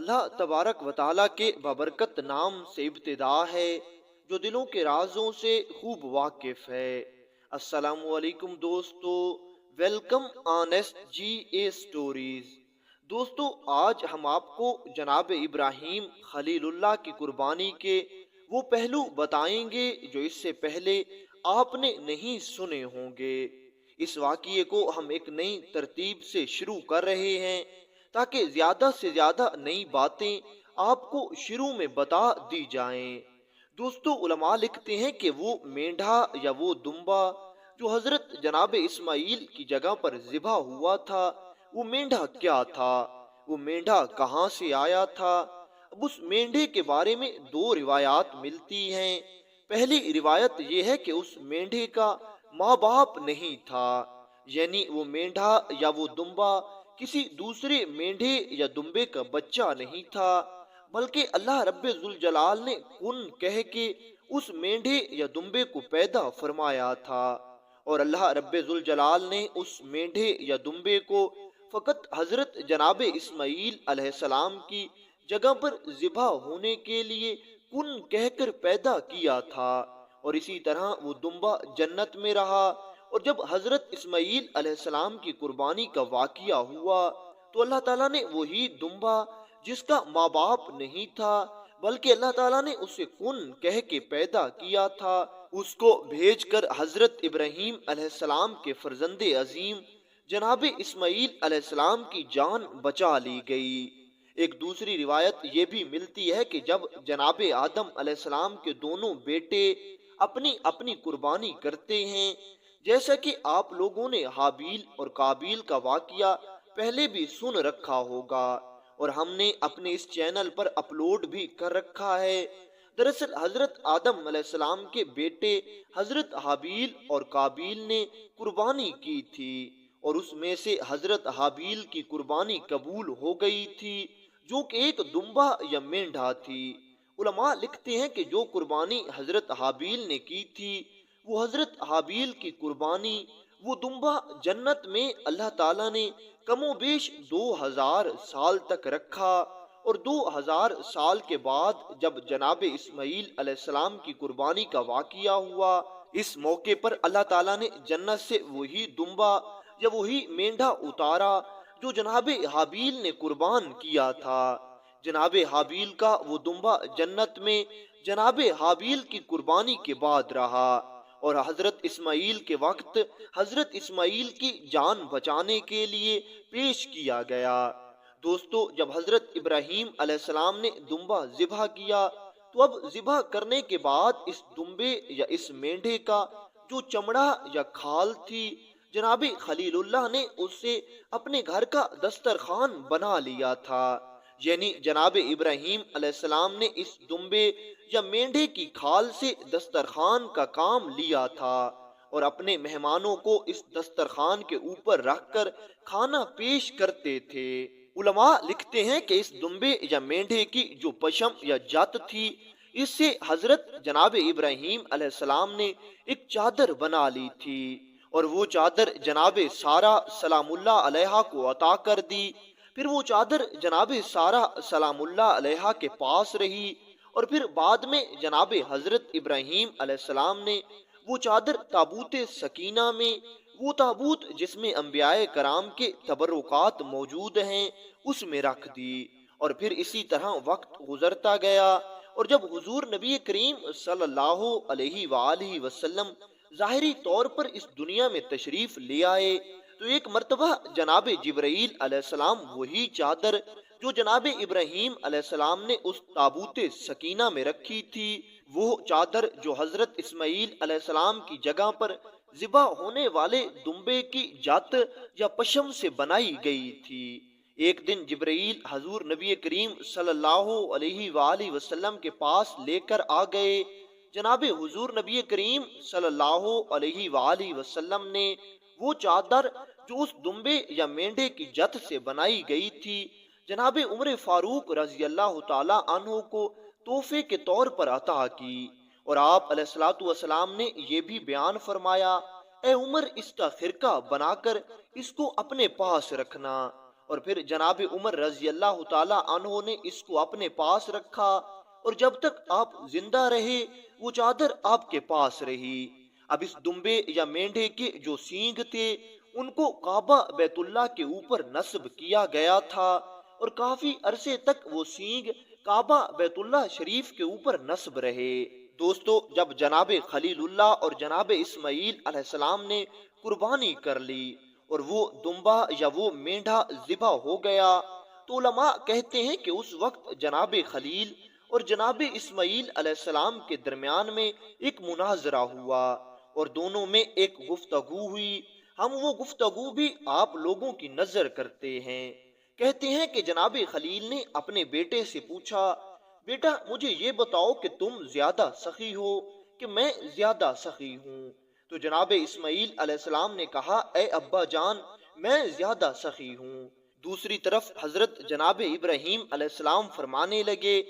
اللہ تبارک و تعالیٰ کے بابرکت نام سے ابتدا ہے جو دلوں کے رازوں سے خوب واقف ہے۔ السلام علیکم دوستو، ویلکم آنیسٹ جی اے سٹوریز۔ دوستو، آج ہم آپ کو جناب ابراہیم خلیل اللہ کی قربانی کے وہ پہلو بتائیں گے جو اس سے پہلے آپ نے نہیں سنے ہوں گے۔ اس واقعے کو ہم ایک نئی ترتیب سے شروع کر رہے ہیں تاکہ زیادہ سے زیادہ نئی باتیں آپ کو شروع میں بتا دی جائیں۔ دوستو، علماء لکھتے ہیں کہ وہ مینڈھا یا وہ دمبا جو حضرت جناب اسماعیل کی جگہ پر ذبح ہوا تھا، وہ مینڈھا کیا تھا، وہ مینڈھا کہاں سے آیا تھا۔ اب اس مینڈھے کے بارے میں دو روایات ملتی ہیں۔ پہلی روایت یہ ہے کہ اس مینڈھے کا ماں باپ نہیں تھا، یعنی وہ مینڈھا یا وہ دمبا کسی دوسرے مینڈھے یا دمبے کا بچہ نہیں تھا، بلکہ اللہ رب ذوالجلال نے کن کہہ کے اس مینڈھے یا دمبے کو پیدا فرمایا تھا، اور اللہ رب ذوالجلال نے اس مینڈھے یا دمبے کو فقط حضرت جناب اسماعیل علیہ السلام کی جگہ پر ذبح ہونے کے لیے کن کہہ کر پیدا کیا تھا، اور اسی طرح وہ دمبا جنت میں رہا۔ اور جب حضرت اسماعیل علیہ السلام کی قربانی کا واقعہ ہوا تو اللہ تعالیٰ نے وہی دمبا جس کا ماں باپ نہیں تھا بلکہ اللہ تعالیٰ نے اسے کن کہہ کے پیدا کیا تھا، اس کو بھیج کر حضرت ابراہیم علیہ السلام کے فرزند عظیم جناب اسماعیل علیہ السلام کی جان بچا لی گئی۔ ایک دوسری روایت یہ بھی ملتی ہے کہ جب جناب آدم علیہ السلام کے دونوں بیٹے اپنی اپنی قربانی کرتے ہیں، جیسا کہ آپ لوگوں نے حابیل اور قابیل کا واقعہ پہلے بھی سن رکھا ہوگا اور ہم نے اپنے اس چینل پر اپلوڈ بھی کر رکھا ہے۔ دراصل حضرت آدم علیہ السلام کے بیٹے حضرت حابیل اور قابیل نے قربانی کی تھی، اور اس میں سے حضرت حابیل کی قربانی قبول ہو گئی تھی جو کہ ایک دمبا یا مینڈھا تھی۔ علماء لکھتے ہیں کہ جو قربانی حضرت حابیل نے کی تھی، وہ حضرت حابیل کی قربانی، وہ دمبا جنت میں اللہ تعالیٰ نے کم و بیش 2000 سال تک رکھا، اور 2000 سال کے بعد جب جناب اسماعیل علیہ السلام کی قربانی کا واقعہ ہوا، اس موقع پر اللہ تعالیٰ نے جنت سے وہی دمبا یا وہی مینڈھا اتارا جو جناب حابیل نے قربان کیا تھا۔ جناب حابیل کا وہ دمبا جنت میں جناب حابیل کی قربانی کے بعد رہا، اور حضرت اسماعیل کے وقت حضرت اسماعیل کی جان بچانے کے لیے پیش کیا گیا۔ دوستو، جب حضرت ابراہیم علیہ السلام نے دمبا ذبح کیا تو اب ذبح کرنے کے بعد اس دمبے یا اس مینڈھے کا جو چمڑا یا کھال تھی، جناب خلیل اللہ نے اس سے اپنے گھر کا دسترخوان بنا لیا تھا، یعنی جناب ابراہیم علیہ السلام نے اس دمبے یا مینڈھے کی کھال سے دسترخوان کا کام لیا تھا اور اپنے مہمانوں کو اس دسترخوان کے اوپر رکھ کر کھانا پیش کرتے تھے۔ علماء لکھتے ہیں کہ اس دمبے یا مینڈھے کی جو پشم یا جت تھی، اس سے حضرت جناب ابراہیم علیہ السلام نے ایک چادر بنا لی تھی، اور وہ چادر جناب سارہ سلام اللہ علیہا کو عطا کر دی۔ پھر وہ چادر جناب سارہ سلام اللہ علیہا کے پاس رہی، اور پھر بعد میں جناب حضرت ابراہیم علیہ السلام نے وہ چادر تابوت سکینہ میں، وہ تابوت جس میں انبیاء کرام کے تبرکات موجود ہیں، اس میں رکھ دی۔ اور پھر اسی طرح وقت گزرتا گیا، اور جب حضور نبی کریم صلی اللہ علیہ وآلہ وسلم ظاہری طور پر اس دنیا میں تشریف لے آئے تو ایک مرتبہ جناب جبرائیل علیہ السلام وہی چادر جو جناب ابراہیم علیہ السلام نے اس تابوت سکینہ میں رکھی تھی، وہ چادر جو حضرت اسماعیل علیہ السلام کی جگہ پر ذبح ہونے والے دمبے کی جت یا پشم سے بنائی گئی تھی۔ ایک دن جبرائیل حضور نبی کریم صلی اللہ علیہ وآلہ وسلم کے پاس لے کر آ گئے۔ جناب حضور نبی کریم صلی اللہ علیہ وآلہ وسلم نے وہ چادر جو اس دمبے یا مینڈھے کی جت سے بنائی گئی تھی جناب عمر فاروق رضی اللہ تعالی عنہ کو تحفے کے طور پر عطا کی، اور آپ علیہ الصلوۃ والسلام نے یہ بھی بیان فرمایا، اے عمر، اس کا خرقہ بنا کر اس کو اپنے پاس رکھنا، اور پھر جناب عمر رضی اللہ تعالی عنہ نے اس کو اپنے پاس رکھا اور جب تک آپ زندہ رہے وہ چادر آپ کے پاس رہی۔ اب اس دمبے یا مینڈے کے جو سینگ تھے ان کو کعبہ بیت اللہ کے اوپر نصب کیا گیا تھا اور کافی عرصے تک وہ سینگ کعبہ بیت اللہ شریف کے اوپر نصب رہے۔ دوستو، جب جناب خلیل اللہ اور جناب اسماعیل علیہ السلام نے قربانی کر لی اور وہ دمبا یا وہ مینڈا ذبح ہو گیا تو علماء کہتے ہیں کہ اس وقت جناب خلیل اور جناب اسماعیل علیہ السلام کے درمیان میں ایک مناظرہ ہوا اور دونوں میں ایک گفتگو ہوئی۔ ہم وہ گفتگو بھی آپ لوگوں کی نظر کرتے ہیں۔ کہتے ہیں کہ جناب خلیل نے اپنے بیٹے سے پوچھا، بیٹا مجھے یہ بتاؤ کہ تم زیادہ سخی ہو کہ میں زیادہ سخی ہوں؟ تو جناب اسماعیل علیہ السلام نے کہا، اے ابا جان میں زیادہ سخی ہوں۔ دوسری طرف حضرت جناب ابراہیم علیہ السلام فرمانے لگے،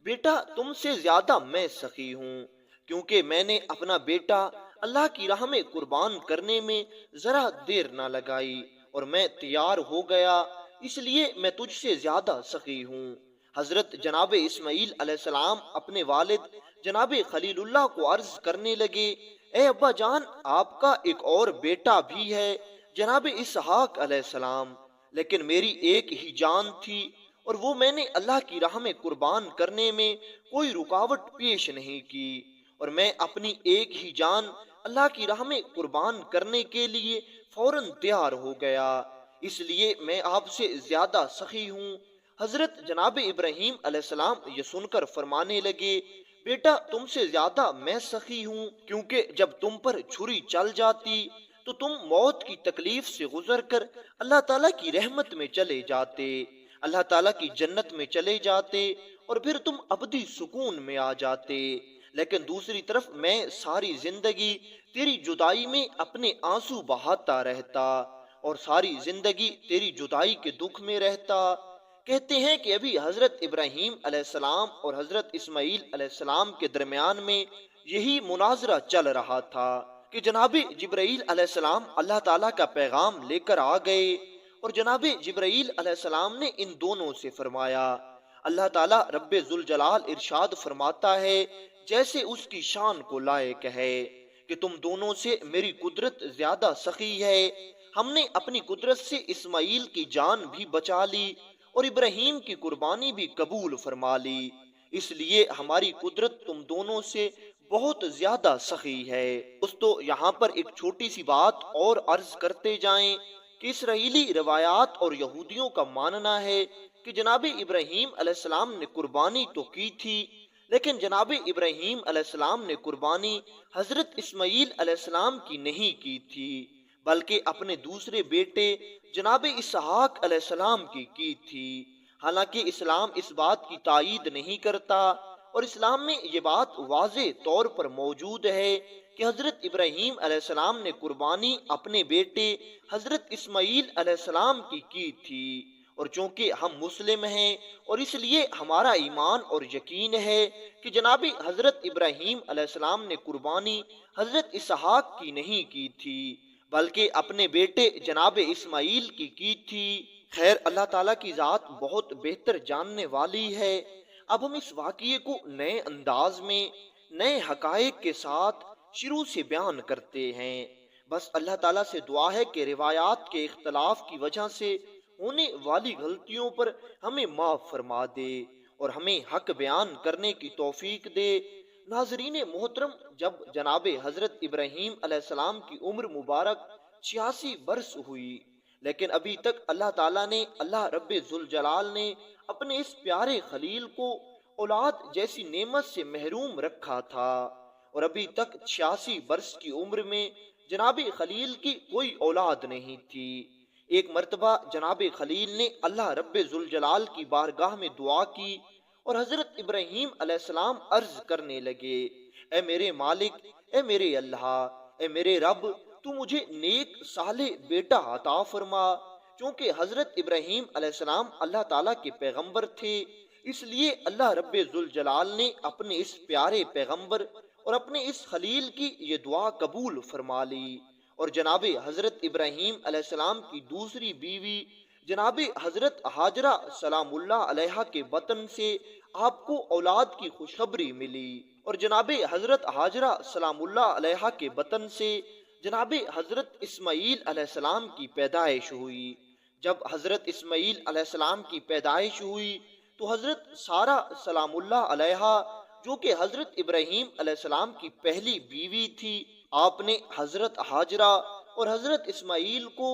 بیٹا تم سے زیادہ میں سخی ہوں، کیونکہ میں نے اپنا بیٹا اللہ کی راہ میں قربان کرنے میں ذرا دیر نہ لگائی اور میں تیار ہو گیا، اس لیے میں تجھ سے زیادہ سخی ہوں۔ حضرت جناب اسماعیل علیہ السلام اپنے والد جناب خلیل اللہ کو عرض کرنے لگے، اے ابا جان آپ کا ایک اور بیٹا بھی ہے جناب اسحاق علیہ السلام، لیکن میری ایک ہی جان تھی اور وہ میں نے اللہ کی راہ میں قربان کرنے میں کوئی رکاوٹ پیش نہیں کی، اور میں اپنی ایک ہی جان اللہ کی راہ میں قربان کرنے کے لیے فوراً تیار ہو گیا، اس لیے میں آپ سے زیادہ سخی ہوں۔ حضرت جناب ابراہیم علیہ السلام یہ سن کر فرمانے لگے، بیٹا تم سے زیادہ میں سخی ہوں، کیونکہ جب تم پر چھری چل جاتی تو تم موت کی تکلیف سے گزر کر اللہ تعالیٰ کی رحمت میں چلے جاتے، اللہ تعالیٰ کی جنت میں چلے جاتے اور پھر تم ابدی سکون میں آ جاتے، لیکن دوسری طرف میں ساری زندگی تیری جدائی میں اپنے آنسو بہاتا رہتا اور ساری زندگی تیری جدائی کے دکھ میں رہتا۔ کہتے ہیں کہ ابھی حضرت ابراہیم علیہ السلام اور حضرت اسماعیل علیہ السلام کے درمیان میں یہی مناظرہ چل رہا تھا کہ جناب جبرائیل علیہ السلام اللہ تعالیٰ کا پیغام لے کر آ گئے، اور جناب جبرائیل علیہ السلام نے ان دونوں سے فرمایا، اللہ تعالیٰ رب ذوالجلال ارشاد فرماتا ہے جیسے اس کی شان کو لائق ہے کہ تم دونوں سے میری قدرت زیادہ سخی ہے، ہم نے اپنی قدرت سے اسماعیل کی جان بھی بچا لی اور ابراہیم کی قربانی بھی قبول فرما لی، اس لیے ہماری قدرت تم دونوں سے بہت زیادہ سخی ہے۔ دوستو یہاں پر ایک چھوٹی سی بات اور عرض کرتے جائیں کہ اسرائیلی روایات اور یہودیوں کا ماننا ہے کہ جناب ابراہیم علیہ السلام نے قربانی تو کی تھی، لیکن جناب ابراہیم علیہ السلام نے قربانی حضرت اسماعیل علیہ السلام کی نہیں کی تھی، بلکہ اپنے دوسرے بیٹے جناب اسحاق علیہ السلام کی تھی۔ حالانکہ اسلام اس بات کی تائید نہیں کرتا، اور اسلام میں یہ بات واضح طور پر موجود ہے کہ حضرت ابراہیم علیہ السلام نے قربانی اپنے بیٹے حضرت اسماعیل علیہ السلام کی تھی، اور چونکہ ہم مسلم ہیں اور اس لیے ہمارا ایمان اور یقین ہے کہ جناب حضرت ابراہیم علیہ السلام نے قربانی حضرت اسحاق کی نہیں کی تھی، بلکہ اپنے بیٹے جناب اسماعیل کی تھی۔ خیر، اللہ تعالیٰ کی ذات بہت بہتر جاننے والی ہے۔ اب ہم اس واقعے کو نئے انداز میں نئے حقائق کے ساتھ شروع سے بیان کرتے ہیں۔ بس اللہ تعالیٰ سے دعا ہے کہ روایات کے اختلاف کی وجہ سے ہونے والی غلطیوں پر ہمیں معاف فرما دے اور ہمیں حق بیان کرنے کی توفیق دے۔ ناظرین محترم، جب جناب حضرت ابراہیم علیہ السلام کی عمر مبارک 86 برس ہوئی، لیکن ابھی تک اللہ تعالیٰ نے رب ذوالجلال نے اپنے اس پیارے خلیل کو اولاد جیسی نعمت سے محروم رکھا تھا، اور ابھی تک 86 برس کی عمر میں جناب خلیل کی کوئی اولاد نہیں تھی۔ ایک مرتبہ جناب خلیل نے اللہ رب ذوالجلال کی بارگاہ میں دعا کی اور حضرت ابراہیم علیہ السلام عرض کرنے لگے، اے میرے مالک، اے میرے اللہ، اے میرے رب، تو مجھے نیک صالح بیٹا عطا فرما۔ چونکہ حضرت ابراہیم علیہ السلام اللہ تعالیٰ کے پیغمبر تھے، اس لیے اللہ رب ذوالجلال نے اپنے اس پیارے پیغمبر اور اپنے اس خلیل کی یہ دعا قبول فرما لی، اور جناب حضرت ابراہیم علیہ السلام کی دوسری بیوی جناب حضرت حاجرہ سلام اللہ علیہا کے بطن سے آپ کو اولاد کی خوشخبری ملی، اور جناب حضرت حاجرہ سلام اللہ علیہا کے بطن سے جناب حضرت اسماعیل علیہ السلام کی پیدائش ہوئی۔ جب حضرت اسماعیل علیہ السلام کی پیدائش ہوئی تو حضرت سارہ سلام اللہ علیہا، جو کہ حضرت ابراہیم علیہ السلام کی پہلی بیوی تھی، آپ نے حضرت حاجرہ اور حضرت اسماعیل کو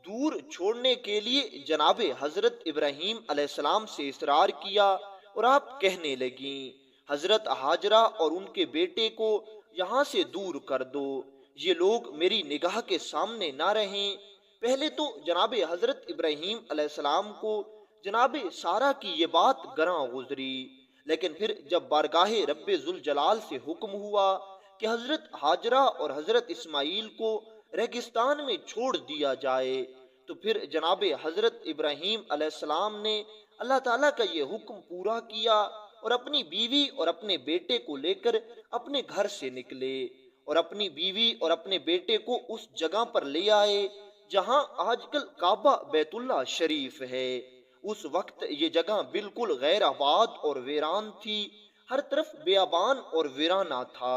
دور چھوڑنے کے لیے جناب حضرت ابراہیم علیہ السلام سے اصرار کیا، اور آپ کہنے لگیں حضرت حاجرہ اور ان کے بیٹے کو یہاں سے دور کر دو، یہ لوگ میری نگاہ کے سامنے نہ رہیں۔ پہلے تو جناب حضرت ابراہیم علیہ السلام کو جناب سارہ کی یہ بات گراں گزری، لیکن پھر جب بارگاہ رب ذوالجلال سے حکم ہوا کہ حضرت حاجرہ اور حضرت اسماعیل کو ریگستان میں چھوڑ دیا جائے، تو پھر جناب حضرت ابراہیم علیہ السلام نے اللہ تعالیٰ کا یہ حکم پورا کیا اور اپنی بیوی اور اپنے بیٹے کو لے کر اپنے گھر سے نکلے، اور اپنی بیوی اور اپنے بیٹے کو اس جگہ پر لے آئے جہاں آج کل کعبہ بیت اللہ شریف ہے۔ اس وقت یہ جگہ بالکل غیر آباد اور ویران تھی، ہر طرف بیابان اور ویرانہ تھا،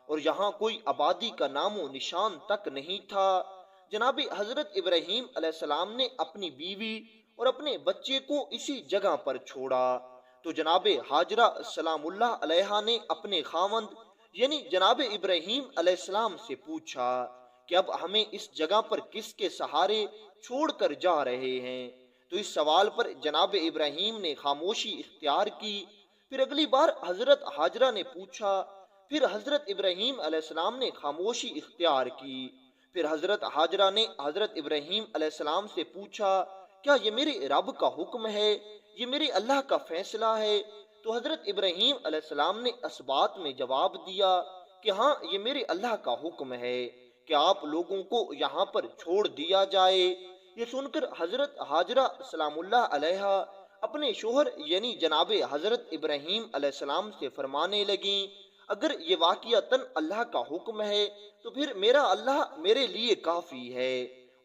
اور یہاں کوئی آبادی کا نام و نشان تک نہیں تھا۔ جناب حضرت ابراہیم علیہ السلام نے اپنی بیوی اور اپنے بچے کو اسی جگہ پر چھوڑا، تو جناب حاجرہ سلام اللہ علیہا نے اپنے خاوند یعنی جناب ابراہیم علیہ السلام سے پوچھا کہ اب ہمیں اس جگہ پر کس کے سہارے چھوڑ کر جا رہے ہیں؟ تو اس سوال پر جناب ابراہیم نے خاموشی اختیار کی۔ پھر اگلی بار حضرت حاجرہ نے پوچھا، پھر حضرت ابراہیم علیہ السلام نے خاموشی اختیار کی۔ پھر حضرت حاجرہ نے حضرت ابراہیم علیہ السلام سے پوچھا، کیا یہ میرے رب کا حکم ہے؟ یہ میرے اللہ کا فیصلہ ہے؟ تو حضرت ابراہیم علیہ السلام نے اس بات میں جواب دیا کہ ہاں، یہ میرے اللہ کا حکم ہے کہ آپ لوگوں کو یہاں پر چھوڑ دیا جائے۔ یہ سن کر حضرت حاجرہ سلام اللہ علیہا اپنے شوہر یعنی جناب حضرت ابراہیم علیہ السلام سے فرمانے لگیں، اگر یہ واقعتاً اللہ کا حکم ہے تو پھر میرا اللہ میرے لیے کافی ہے،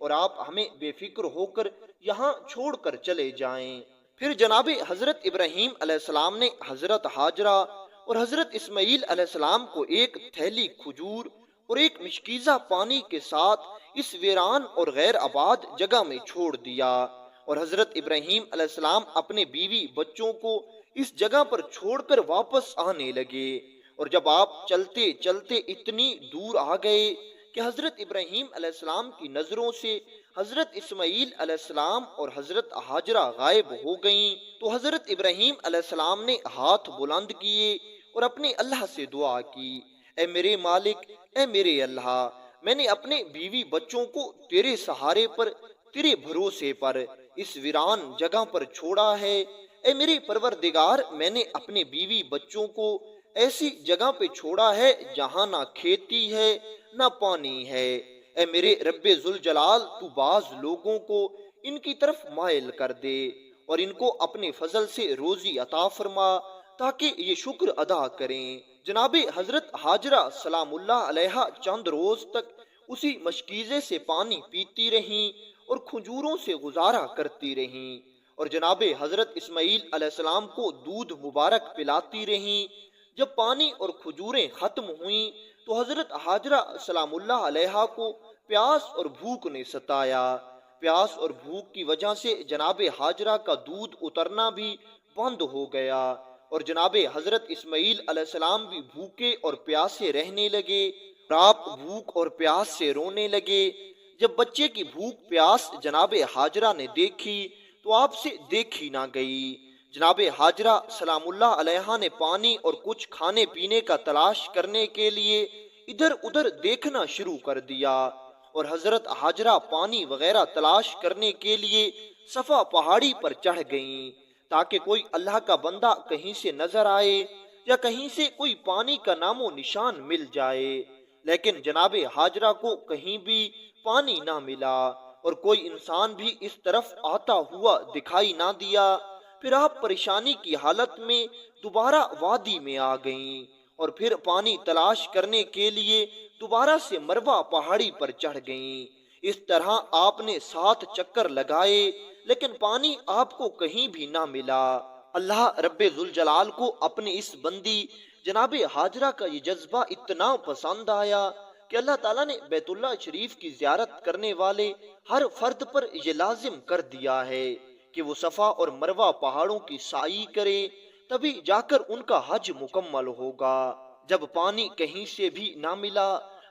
اور آپ ہمیں بے فکر ہو کر یہاں چھوڑ کر چلے جائیں۔ پھر جناب حضرت ابراہیم علیہ السلام نے حضرت حاجرہ اور حضرت اسماعیل علیہ السلام کو ایک تھیلی کھجور اور ایک مشکیزہ پانی کے ساتھ اس ویران اور غیر آباد جگہ میں چھوڑ دیا، اور حضرت ابراہیم علیہ السلام اپنے بیوی بچوں کو اس جگہ پر چھوڑ کر واپس آنے لگے، اور جب آپ چلتے چلتے اتنی دور آ گئے کہ حضرت ابراہیم علیہ السلام کی نظروں سے حضرت اسماعیل علیہ السلام اور حضرت حاجرہ غائب ہو گئیں، تو حضرت ابراہیم علیہ السلام نے ہاتھ بلند کیے اور اپنے اللہ سے دعا کی، اے میرے مالک، اے میرے اللہ، میں نے اپنے بیوی بچوں کو تیرے سہارے پر، تیرے بھروسے پر اس ویران جگہ پر چھوڑا ہے۔ اے میرے پروردگار، میں نے اپنے بیوی بچوں کو ایسی جگہ پہ چھوڑا ہے جہاں نہ کھیتی ہے نہ پانی ہے۔ اے میرے رب ذوالجلال، تو بعض لوگوں کو ان کی طرف مائل کر دے اور ان کو اپنے فضل سے روزی عطا فرما تاکہ یہ شکر ادا کریں۔ جناب حضرت حاجرہ سلام اللہ علیہا چند روز تک اسی مشکیزے سے پانی پیتی رہیں اور کھجوروں سے گزارا کرتی رہیں، اور جناب حضرت اسماعیل علیہ السلام کو دودھ مبارک پلاتی رہیں۔ جب پانی اور کھجوریں ختم ہوئیں تو حضرت حاجرہ سلام اللہ علیہا کو پیاس اور بھوک نے ستایا۔ پیاس اور بھوک کی وجہ سے جناب حاجرہ کا دودھ اترنا بھی بند ہو گیا، اور جناب حضرت اسماعیل علیہ السلام بھی بھوکے اور پیاسے رہنے لگے، اور آپ بھوک اور پیاس سے رونے لگے۔ جب بچے کی بھوک پیاس جناب حاجرہ نے دیکھی تو آپ سے دیکھی نہ گئی۔ جناب حاجرہ سلام اللہ علیہا نے پانی اور کچھ کھانے پینے کا تلاش کرنے کے لیے ادھر ادھر دیکھنا شروع کر دیا، اور حضرت حاجرہ پانی وغیرہ تلاش کرنے کے لیے صفا پہاڑی پر چڑھ گئیں تاکہ کوئی اللہ کا بندہ کہیں سے نظر آئے یا کہیں سے کوئی پانی کا نام و نشان مل جائے، لیکن جناب حاجرہ کو کہیں بھی پانی نہ ملا اور کوئی انسان بھی اس طرف آتا ہوا دکھائی نہ دیا۔ پھر آپ پریشانی کی حالت میں دوبارہ وادی میں آ گئیں اور پھر پانی تلاش کرنے کے لیے دوبارہ سے مروہ پہاڑی پر چڑھ گئیں۔ اس طرح آپ نے 7 چکر لگائے، لیکن پانی آپ کو کہیں بھی نہ ملا۔ اللہ رب ذوالجلال کو اپنی اس بندی جناب ہاجرہ کا یہ جذبہ اتنا پسند آیا کہ اللہ تعالیٰ نے بیت اللہ شریف کی زیارت کرنے والے ہر فرد پر یہ لازم کر دیا ہے کہ وہ صفا اور مروہ پہاڑوں کی سعی کرے، تبھی جا کر ان کا حج مکمل ہوگا۔ جب پانی کہیں سے بھی نہ ملا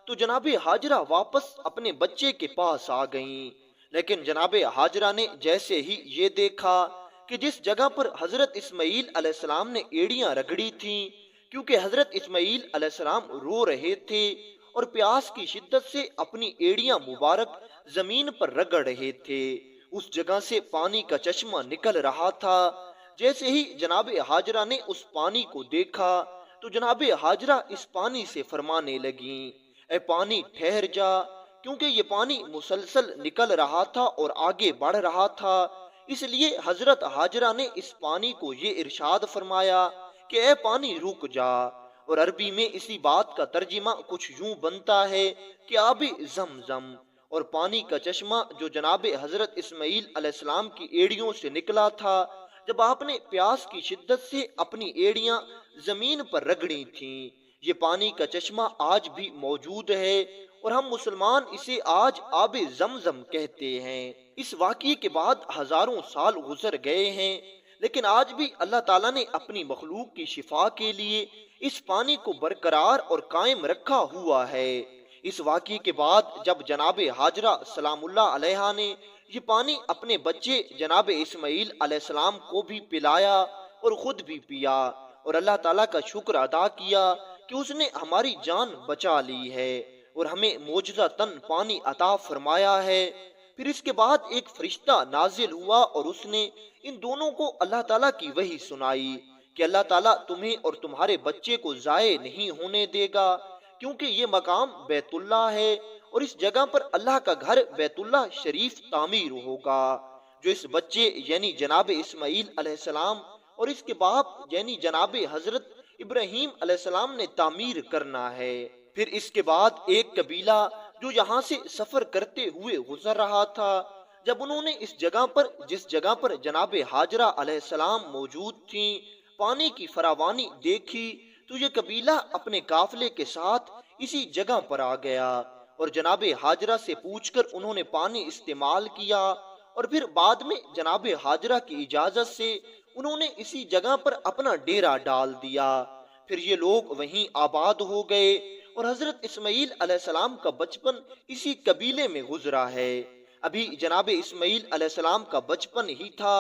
تو جناب ہاجرہ واپس اپنے بچے کے پاس آ گئیں، لیکن جناب ہاجرہ نے جیسے ہی یہ دیکھا کہ جس جگہ پر حضرت اسماعیل علیہ السلام نے ایڑیاں رگڑی تھیں، کیونکہ حضرت اسماعیل علیہ السلام رو رہے تھے اور پیاس کی شدت سے اپنی ایڑیاں مبارک زمین پر رگڑ رہے تھے، اس جگہ سے پانی کا چشمہ نکل رہا تھا۔ جیسے ہی جناب ہاجرہ نے اس پانی کو دیکھا تو جناب ہاجرہ اس پانی سے فرمانے لگیں، اے پانی ٹھہر جا، کیونکہ یہ پانی مسلسل نکل رہا تھا اور آگے بڑھ رہا تھا۔ اس لیے حضرت ہاجرہ نے اس پانی کو یہ ارشاد فرمایا کہ اے پانی رک جا، اور عربی میں اسی بات کا ترجمہ کچھ یوں بنتا ہے کہ آب زمزم، اور پانی کا چشمہ جو جناب حضرت اسماعیل علیہ السلام کی ایڑیوں سے نکلا تھا، جب آپ نے پیاس کی شدت سے اپنی ایڑیاں زمین پر رگڑی تھیں، یہ پانی کا چشمہ آج بھی موجود ہے اور ہم مسلمان اسے آج آب زمزم کہتے ہیں۔ اس واقعے کے بعد ہزاروں سال گزر گئے ہیں، لیکن آج بھی اللہ تعالیٰ نے اپنی مخلوق کی شفا کے لیے اس پانی کو برقرار اور قائم رکھا ہوا ہے۔ اس واقعے کے بعد جب جناب ہاجرہ سلام اللہ علیہا نے یہ پانی اپنے بچے جناب اسماعیل علیہ السلام کو بھی پلایا اور خود بھی پیا، اور اللہ تعالیٰ کا شکر ادا کیا کہ اس نے ہماری جان بچا لی ہے اور ہمیں معجزتاً پانی عطا فرمایا ہے۔ پھر اس کے بعد ایک فرشتہ نازل ہوا اور اس نے ان دونوں کو اللہ تعالیٰ کی وحی سنائی کہ اللہ تعالیٰ تمہیں اور تمہارے بچے کو ضائع نہیں ہونے دے گا، کیونکہ یہ مقام بیت اللہ ہے اور اس جگہ پر اللہ کا گھر بیت اللہ شریف تعمیر ہوگا، جو اس بچے یعنی جناب اسماعیل علیہ السلام اور اس کے باپ یعنی جناب حضرت ابراہیم علیہ السلام نے تعمیر کرنا ہے۔ پھر اس کے بعد ایک قبیلہ جو یہاں سے سفر کرتے ہوئے گزر رہا تھا، جب انہوں نے اس جگہ پر جس جگہ پر جناب ہاجرہ علیہ السلام موجود تھیں پانی کی فراوانی دیکھی، تو یہ قبیلہ اپنے قافلے کے ساتھ اسی جگہ پر آ گیا اور جناب ہاجرہ سے پوچھ کر انہوں نے پانی استعمال کیا، اور پھر بعد میں جناب ہاجرہ کی اجازت سے انہوں نے اسی جگہ پر اپنا ڈیرا ڈال دیا۔ پھر یہ لوگ وہیں آباد ہو گئے اور حضرت اسماعیل علیہ السلام کا بچپن اسی قبیلے میں گزرا ہے۔ ابھی جناب اسماعیل علیہ السلام کا بچپن ہی تھا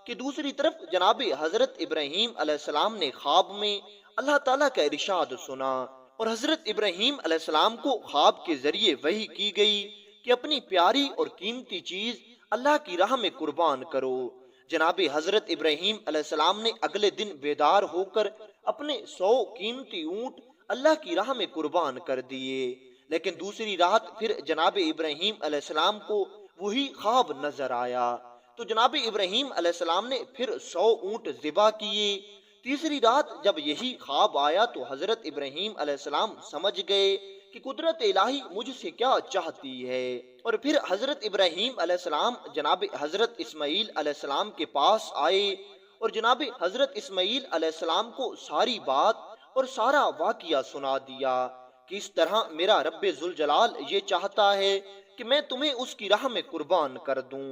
کہ دوسری طرف جناب حضرت ابراہیم علیہ السلام نے خواب میں اللہ تعالیٰ کا ارشاد سنا، اور حضرت ابراہیم علیہ السلام کو خواب کے ذریعے وحی کی گئی کہ اپنی پیاری اور قیمتی چیز اللہ کی راہ میں قربان کرو۔ جناب حضرت ابراہیم علیہ السلام نے اگلے دن بیدار ہو کر اپنے 100 قیمتی اونٹ اللہ کی راہ میں قربان کر دیے، لیکن دوسری رات پھر جناب ابراہیم علیہ السلام کو وہی خواب نظر آیا، تو جناب ابراہیم علیہ السلام نے پھر 100 اونٹ ذبح کیے۔ تیسری رات جب یہی خواب آیا تو حضرت ابراہیم علیہ السلام سمجھ گئے کہ قدرت الہی مجھ سے کیا چاہتی ہے، اور پھر حضرت ابراہیم علیہ السلام جناب حضرت اسماعیل علیہ السلام کے پاس آئے اور جناب حضرت اسماعیل علیہ السلام کو ساری بات اور سارا واقعہ سنا دیا کہ اس طرح میرا رب ذوالجلال یہ چاہتا ہے کہ میں تمہیں اس کی راہ میں قربان کر دوں،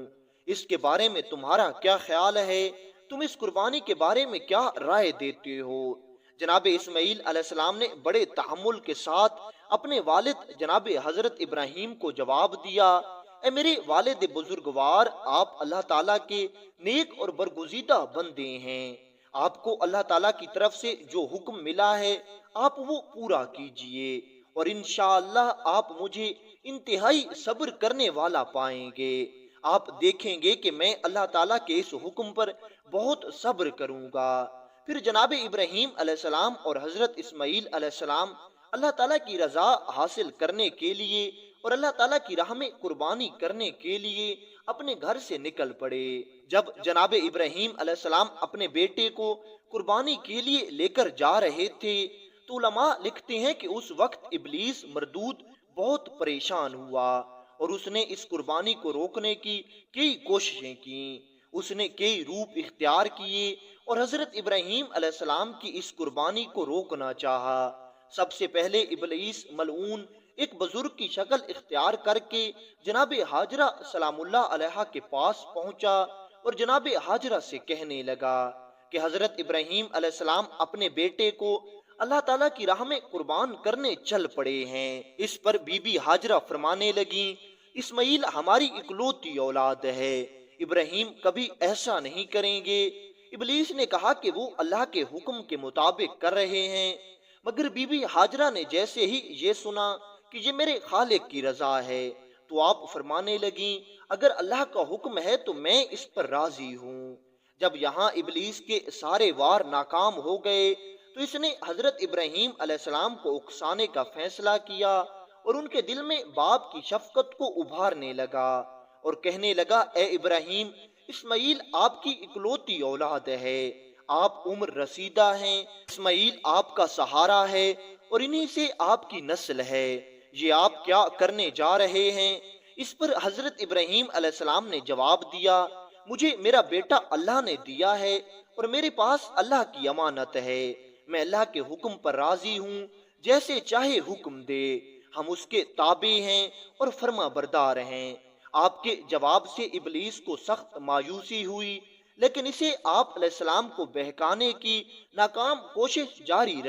اس کے بارے میں تمہارا کیا خیال ہے؟ تم اس قربانی کے بارے میں کیا رائے دیتے ہو؟ جناب اسماعیل علیہ السلام نے بڑے تحمل کے ساتھ اپنے والد جناب حضرت ابراہیم کو جواب دیا، اے میرے والد بزرگوار، آپ اللہ تعالیٰ کے نیک اور برگزیدہ بندے ہیں، آپ کو اللہ تعالیٰ کی طرف سے جو حکم ملا ہے آپ وہ پورا کیجئے، اور انشاءاللہ آپ مجھے انتہائی صبر کرنے والا پائیں گے۔ آپ دیکھیں گے کہ میں اللہ تعالیٰ کے اس حکم پر بہت صبر کروں گا۔ پھر جناب ابراہیم علیہ السلام اور حضرت اسماعیل علیہ السلام اللہ تعالیٰ کی رضا حاصل کرنے کے لیے اور اللہ تعالیٰ کی راہ میں قربانی کرنے کے لیے اپنے گھر سے نکل پڑے۔ جب جناب ابراہیم علیہ السلام اپنے بیٹے کو قربانی کے لیے لے کر جا رہے تھے تو علماء لکھتے ہیں کہ اس وقت ابلیس مردود بہت پریشان ہوا اور اس نے اس قربانی کو روکنے کی کئی کوششیں کی، اس نے کئی روپ اختیار کیے اور حضرت ابراہیم علیہ السلام کی اس قربانی کو روکنا چاہا۔ سب سے پہلے ابلیس ملعون ایک بزرگ کی شکل اختیار کر کے جناب ہاجرہ سلام اللہ علیہا کے پاس پہنچا اور جناب ہاجرہ سے کہنے لگا کہ حضرت ابراہیم علیہ السلام اپنے بیٹے کو اللہ تعالیٰ کی راہ میں قربان کرنے چل پڑے ہیں۔ اس پر بی بی ہاجرہ فرمانے لگیں اسماعیل ہماری اکلوتی اولاد ہے، ابراہیم کبھی ایسا نہیں کریں گے۔ ابلیس نے کہا کہ وہ اللہ کے حکم کے مطابق کر رہے ہیں، مگر بی بی ہاجرہ نے جیسے ہی یہ سنا کہ یہ میرے خالق کی رضا ہے تو آپ فرمانے لگیں اگر اللہ کا حکم ہے تو میں اس پر راضی ہوں۔ جب یہاں ابلیس کے سارے وار ناکام ہو گئے تو اس نے حضرت ابراہیم علیہ السلام کو اکسانے کا فیصلہ کیا اور ان کے دل میں باپ کی شفقت کو ابھارنے لگا اور کہنے لگا اے ابراہیم، اسماعیل آپ کی اکلوتی اولاد ہے، آپ عمر رسیدہ ہیں، اسماعیل آپ کا سہارا ہے اور انہی سے آپ کی نسل ہے، یہ آپ کیا کرنے جا رہے ہیں؟ اس پر حضرت ابراہیم علیہ السلام نے جواب دیا مجھے میرا بیٹا اللہ نے دیا ہے اور میرے پاس اللہ کی امانت ہے، میں اللہ کے حکم پر راضی ہوں، جیسے چاہے حکم دے، ہم اس کے تابع ہیں اور فرما بردار ہیں۔ آپ کے جواب سے ابلیس کو سخت مایوسی ہوئی، لیکن اسے آپ علیہ السلام کو بہکانے کی ناکام کوشش جاری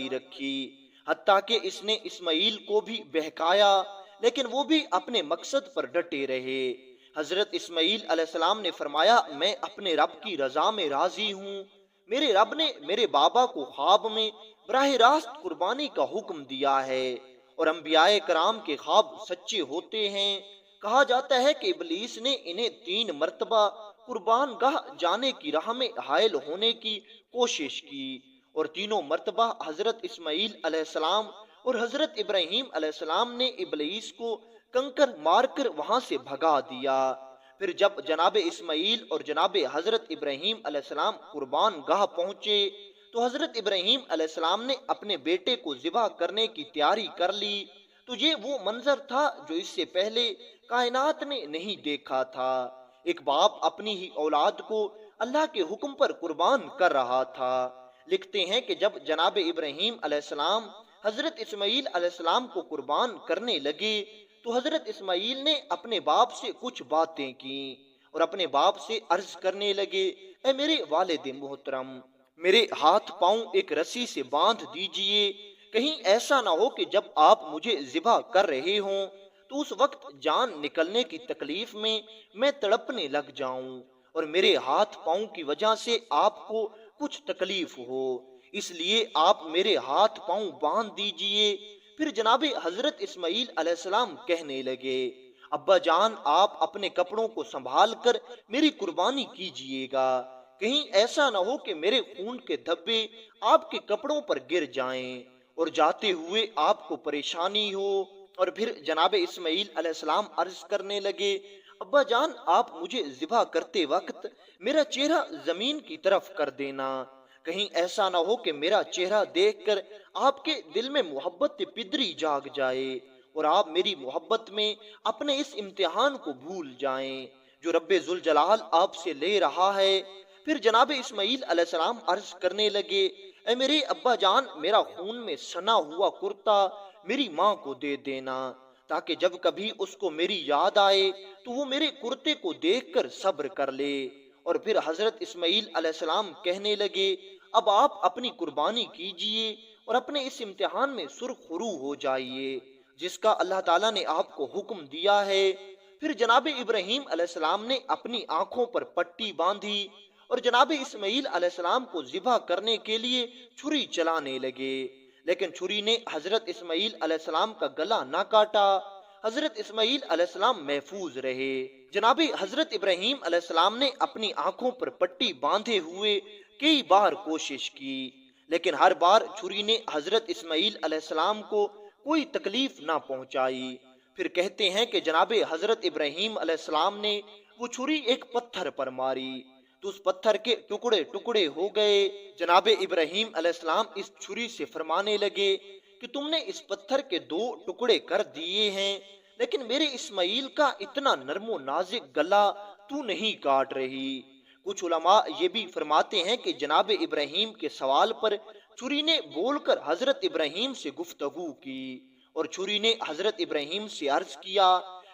رکھی۔ حتیٰ کہ اس نے اسماعیل کو بھی بہکایا، لیکن وہ بھی اپنے مقصد پر ڈٹے رہے۔ حضرت اسماعیل علیہ السلام نے فرمایا میں اپنے رب کی رضا میں راضی ہوں، میرے رب نے میرے بابا کو خواب میں براہ راست قربانی کا حکم دیا ہے اور انبیاء کرام کے خواب سچے ہوتے ہیں۔ کہا جاتا ہے کہ ابلیس نے انہیں 3 مرتبہ قربان گاہ جانے کی راہ میں حائل ہونے کی کوشش کی اور تینوں مرتبہ حضرت اسماعیل علیہ السلام اور حضرت ابراہیم علیہ السلام نے ابلیس کو کنکر مار کر وہاں سے بھگا دیا۔ پھر جب جناب اسماعیل اور جناب حضرت ابراہیم علیہ السلام قربان گاہ پہنچے تو حضرت ابراہیم علیہ السلام نے اپنے بیٹے کو ذبح کرنے کی تیاری کر لی تو یہ وہ منظر تھا جو اس سے پہلے کائنات نے نہیں دیکھا تھا۔ ایک باپ اپنی ہی اولاد کو اللہ کے حکم پر قربان کر رہا تھا۔ لکھتے ہیں کہ جب جناب ابراہیم علیہ السلام حضرت اسماعیل علیہ السلام کو قربان کرنے لگے تو حضرت اسماعیل نے اپنے باپ سے کچھ باتیں کی اور اپنے باپ سے عرض کرنے لگے اے میرے والد محترم، میرے ہاتھ پاؤں ایک رسی سے باندھ دیجئے، کہیں ایسا نہ ہو کہ جب آپ مجھے ذبح کر رہے ہوں تو اس وقت جان نکلنے کی تکلیف میں تڑپنے لگ جاؤں اور میرے ہاتھ پاؤں کی وجہ سے آپ کو کچھ تکلیف ہو، اس لیے آپ میرے ہاتھ پاؤں باندھ دیجئے۔ پھر جناب حضرت اسماعیل علیہ السلام کہنے لگے ابا جان آپ اپنے کپڑوں کو سنبھال کر میری قربانی کیجئے گا، کہیں ایسا نہ ہو کہ میرے خون کے دھبے آپ کے کپڑوں پر گر جائیں اور جاتے ہوئے آپ کو پریشانی ہو۔ اور پھر جناب اسماعیل علیہ السلام عرض کرنے لگے ابا جان آپ مجھے ذبح کرتے وقت میرا چہرہ زمین کی طرف کر دینا، کہیں ایسا نہ ہو کہ میرا چہرہ دیکھ کر آپ کے دل میں محبت پدری جاگ جائے اور آپ میری محبت میں اپنے اس امتحان کو بھول جائیں جو رب ذوالجلال آپ سے لے رہا ہے۔ پھر جناب اسماعیل علیہ السلام عرض کرنے لگے اے میرے ابا جان میرا خون میں سنا ہوا کرتا میری ماں کو دے دینا تاکہ جب کبھی اس کو میری یاد آئے تو وہ میرے کرتے کو دیکھ کر صبر کر لے۔ اور پھر حضرت اسماعیل علیہ السلام کہنے لگے اب آپ اپنی قربانی کیجئے اور اپنے اس امتحان میں سرخرو ہو جائیے جس کا اللہ تعالیٰ نے آپ کو حکم دیا ہے۔ پھر جناب ابراہیم علیہ السلام نے اپنی آنکھوں پر پٹی باندھی اور جناب اسماعیل علیہ السلام کو ذبح کرنے کے لیے چھری چلانے لگے، لیکن چھری نے حضرت اسماعیل علیہ السلام کا گلا نہ کاٹا، حضرت اسماعیل علیہ السلام محفوظ رہے۔ جناب حضرت ابراہیم علیہ السلام نے اپنی آنکھوں پر پٹی باندھے ہوئے کئی بار کوشش کی، لیکن ہر بار چھری نے حضرت اسماعیل علیہ السلام کو کوئی تکلیف نہ پہنچائی۔ پھر کہتے ہیں کہ جناب حضرت ابراہیم علیہ السلام نے وہ چھری ایک پتھر پر ماری تو اس پتھر کے ٹکڑے ٹکڑے ہو گئے۔ جناب ابراہیم علیہ السلام اس چھری سے فرمانے لگے کہ تم نے اس پتھر کے 2 ٹکڑے کر دیے ہیں، لیکن میرے اسماعیل کا اتنا نرم و نازک گلا تو نہیں کاٹ رہی۔ کچھ علماء یہ بھی فرماتے ہیں کہ جناب ابراہیم کے سوال پر چھری نے بول کر حضرت ابراہیم سے گفتگو کی، اور چھری نے حضرت ابراہیم سے عرض کیا،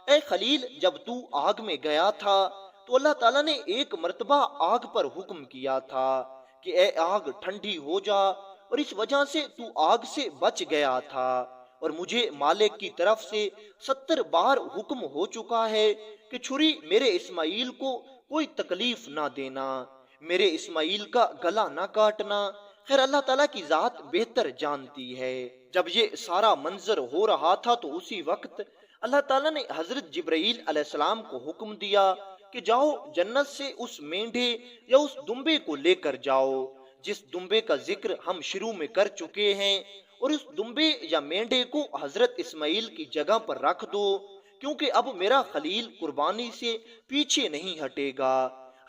اے خلیل، جب تو آگ میں گیا تھا تو اللہ تعالیٰ نے ایک مرتبہ آگ پر حکم کیا تھا کہ اے آگ ٹھنڈی ہو جا، اور اس وجہ سے تو آگ سے بچ گیا تھا، اور مجھے مالک کی طرف سے 70 بار حکم ہو چکا ہے کہ چھری میرے اسماعیل کو کوئی تکلیف نہ دینا، میرے اسماعیل کا گلا نہ کاٹنا۔ خیر، اللہ تعالیٰ کی ذات بہتر جانتی ہے۔ جب یہ سارا منظر ہو رہا تھا تو اسی وقت اللہ تعالیٰ نے حضرت جبرائیل علیہ السلام کو حکم دیا کہ جاؤ جنت سے اس مینڈھے یا اس دمبے کو لے کر جاؤ جس دمبے کا ذکر ہم شروع میں کر چکے ہیں، اور اس دمبے یا مینڈھے کو حضرت اسماعیل کی جگہ پر رکھ دو، کیونکہ اب میرا خلیل قربانی سے پیچھے نہیں ہٹے گا۔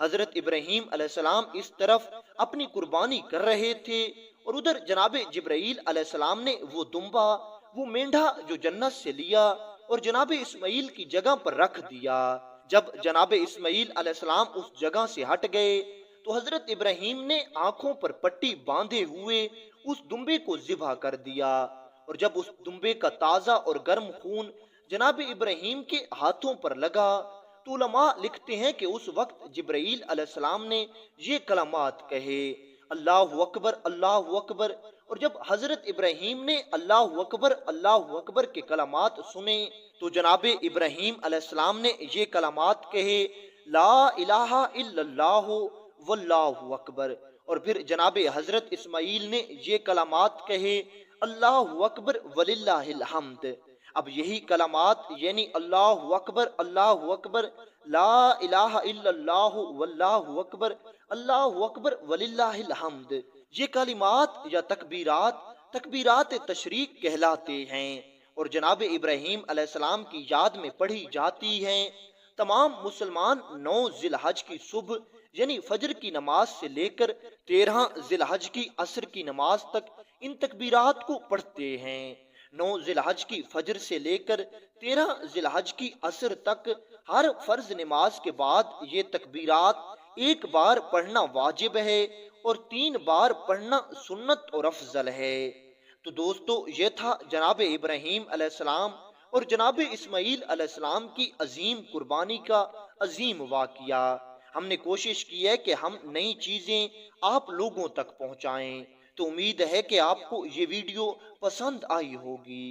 حضرت ابراہیم علیہ السلام اس طرف اپنی قربانی کر رہے تھے، اور ادھر جناب جبرائیل علیہ السلام نے وہ دمبا، وہ مینڈھا جو جنت سے لیا اور جناب اسماعیل کی جگہ پر رکھ دیا۔ جب جناب اسماعیل علیہ السلام اس جگہ سے ہٹ گئے تو حضرت ابراہیم نے آنکھوں پر پٹی باندھے ہوئے اس دمبے کو ذبح کر دیا، اور جب اس دمبے کا تازہ اور گرم خون جناب ابراہیم کے ہاتھوں پر لگا تو علماء لکھتے ہیں کہ اس وقت جبرائیل علیہ السلام نے یہ کلمات کہے، اللہ اکبر، اللہ اکبر، اور جب حضرت ابراہیم نے اللہ اکبر کے کلمات سنے تو جناب ابراہیم علیہ السلام نے یہ کلمات کہے، لا الہ الا اللہ واللہ اکبر، اور پھر جناب حضرت اسماعیل نے یہ کلمات کہے، اللہ اکبر وللہ الحمد۔ اب یہی کلمات یعنی اللہ اکبر، لا الہ الا اللہ واللہ اکبر، اللہ اکبر وللہ الحمد، یہ کلمات یا تکبیرات تشریق کہلاتے ہیں، اور جناب ابراہیم علیہ السلام کی یاد میں پڑھی جاتی ہیں۔ تمام مسلمان 9 ذی الحج کی صبح یعنی فجر کی نماز سے لے کر 13 ذی الحج کی عصر کی نماز تک ان تکبیرات کو پڑھتے ہیں۔ 9 ذی الحج کی فجر سے لے کر 13 ذی الحج کی عصر تک ہر فرض نماز کے بعد یہ تکبیرات ایک بار پڑھنا واجب ہے اور 3 بار پڑھنا سنت اور افضل ہے۔ تو دوستو، یہ تھا جناب ابراہیم علیہ السلام اور جناب اسماعیل علیہ السلام کی عظیم قربانی کا عظیم واقعہ۔ ہم نے کوشش کی ہے کہ ہم نئی چیزیں آپ لوگوں تک پہنچائیں، تو امید ہے کہ آپ کو یہ ویڈیو پسند آئی ہوگی۔